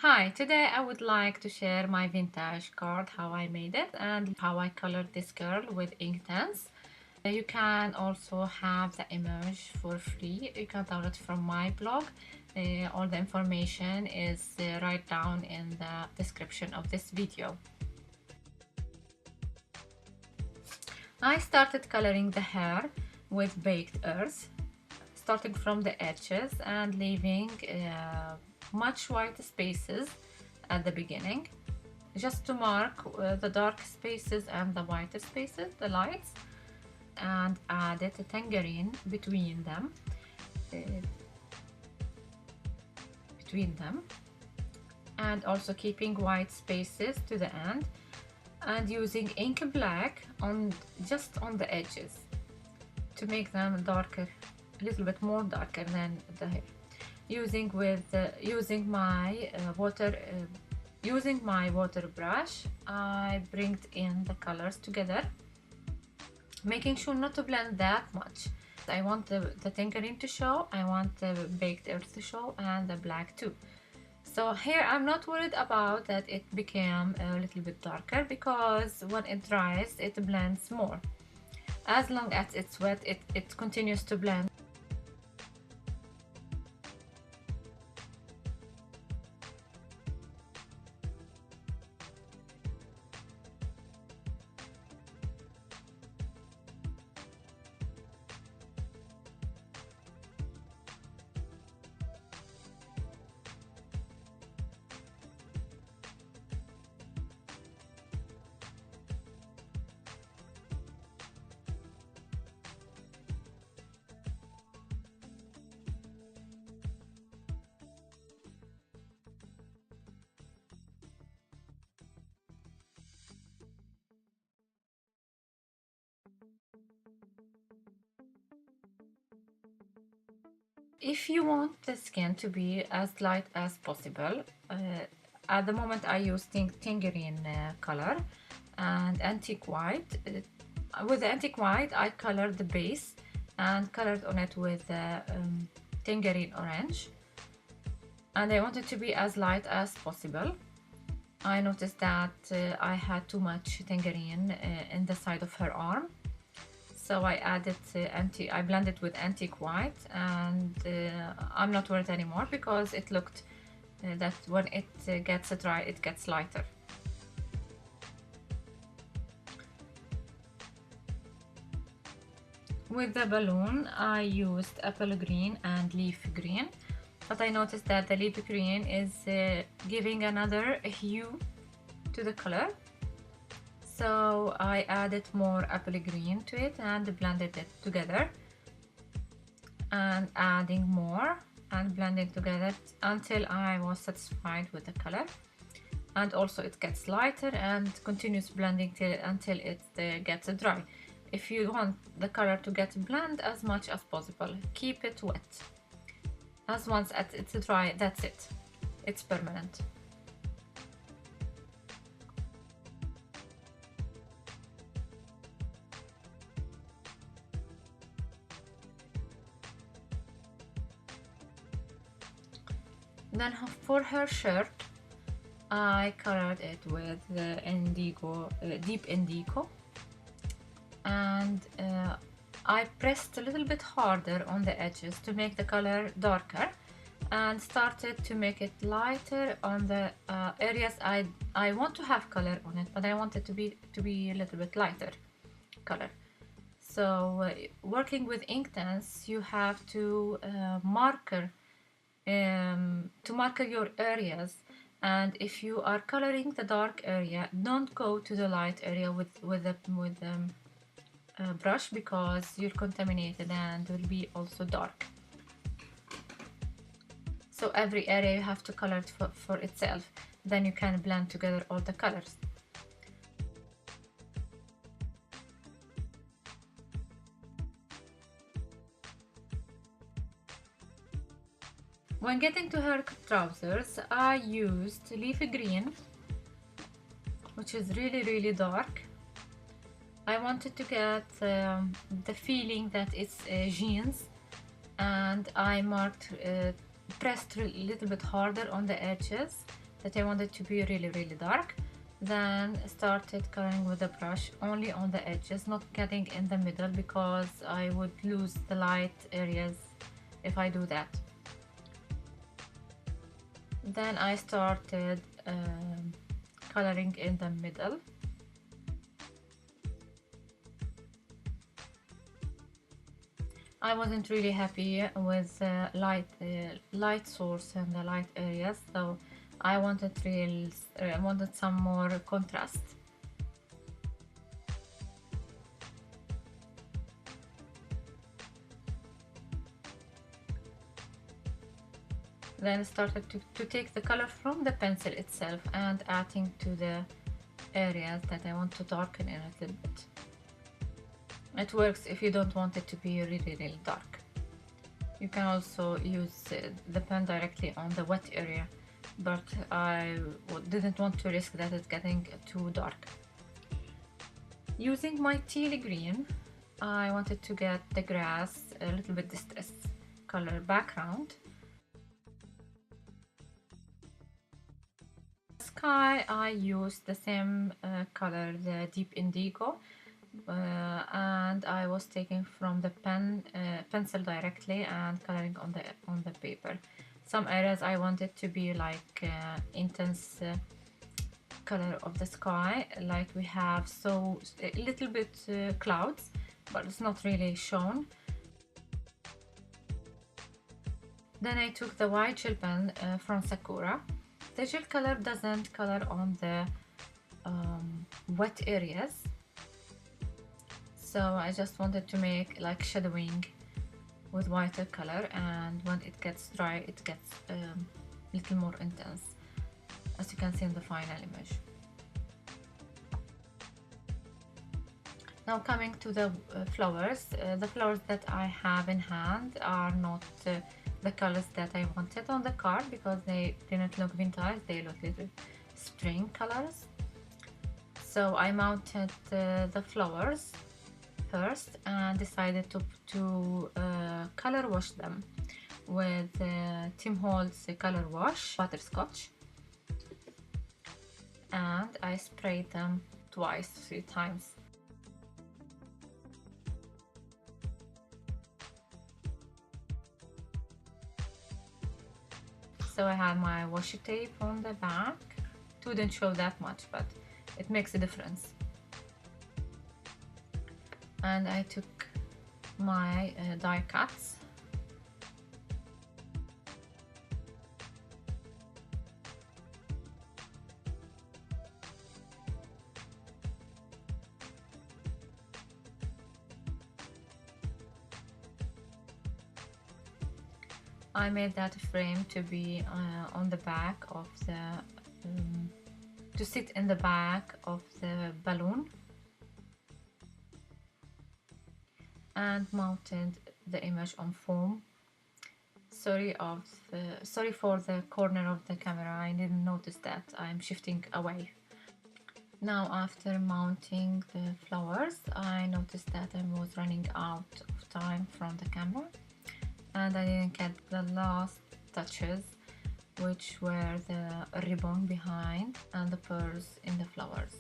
Hi, today I would like to share my vintage card, how I made it and how I colored this girl with Inktense. You can also have the image for free. You can download it from my blog. All the information is right down in the description of this video. I started coloring the hair with baked earth, starting from the edges and leaving much white spaces at the beginning, just to mark the dark spaces and the white spaces, the lights, and added a tangerine between them, and also keeping white spaces to the end, and using ink black just on the edges to make them darker, a little bit more darker than the hair. Using my water brush, I bring in the colors together, making sure not to blend that much. I want the tangerine to show, I want the baked earth to show, and the black too. So here I'm not worried about that it became a little bit darker, because when it dries it blends more. As long as it's wet, it continues to blend. If you want the skin to be as light as possible, at the moment I use tangerine color and antique white. With the antique white I colored the base and colored on it with tangerine orange, and I want it to be as light as possible. I noticed that I had too much tangerine in the side of her arm, so I added I blended with antique white, and I'm not worried anymore, because it looked that when it gets dry it gets lighter. With the balloon I used apple green and leaf green, but I noticed that the leaf green is giving another hue to the color. So I added more apple green to it and blended it together, and adding more and blending together until I was satisfied with the color. And also it gets lighter and continues blending until it gets dry. If you want the color to get blend as much as possible, keep it wet. As once it's dry, that's it. It's permanent. Then for her shirt, I colored it with indigo, deep indigo, and I pressed a little bit harder on the edges to make the color darker, and started to make it lighter on the areas I want to have color on it, but I want it to be a little bit lighter color. So working with Inktense, you have to marker your areas, and if you are coloring the dark area, don't go to the light area with brush, because you're contaminated and will be also dark. So every area you have to color it for itself, then you can blend together all the colors. When getting to her trousers, I used leaf green, which is really dark. I wanted to get the feeling that it's jeans, and I pressed a little bit harder on the edges that I wanted to be really dark. Then started coloring with the brush only on the edges, not getting in the middle because I would lose the light areas if I do that. Then I started coloring in the middle. I wasn't really happy with the light source and the light areas, so I wanted some more contrast. Then I started to take the color from the pencil itself and adding to the areas that I want to darken in a little bit. It works if you don't want it to be really dark. You can also use the pen directly on the wet area, but I didn't want to risk that it's getting too dark. Using my teal green, I wanted to get the grass a little bit distressed color background. Sky, I used the same color, the deep indigo, and I was taking from the pencil directly and coloring on the paper. Some areas I wanted to be like intense color of the sky, like we have so a little bit clouds, but it's not really shown. Then I took the white gel pen from Sakura. The gel color doesn't color on the wet areas, so I just wanted to make like shadowing with whiter color, and when it gets dry it gets a little more intense, as you can see in the final image. Now coming to the flowers. The flowers that I have in hand are not the colors that I wanted on the card because they didn't look vintage, they look little spring colors. So I mounted the flowers first and decided to color wash them with Tim Holtz color wash butterscotch, and I sprayed them twice, 3 times. So I had my washi tape on the back. It wouldn't show that much, but it makes a difference. And I took my die cuts. I made that frame to be on the back of the to sit in the back of the balloon, and mounted the image on foam. Sorry for the corner of the camera, I didn't notice that I'm shifting away. Now after mounting the flowers, I noticed that I was running out of time from the camera, and I didn't get the last touches, which were the ribbon behind and the pearls in the flowers.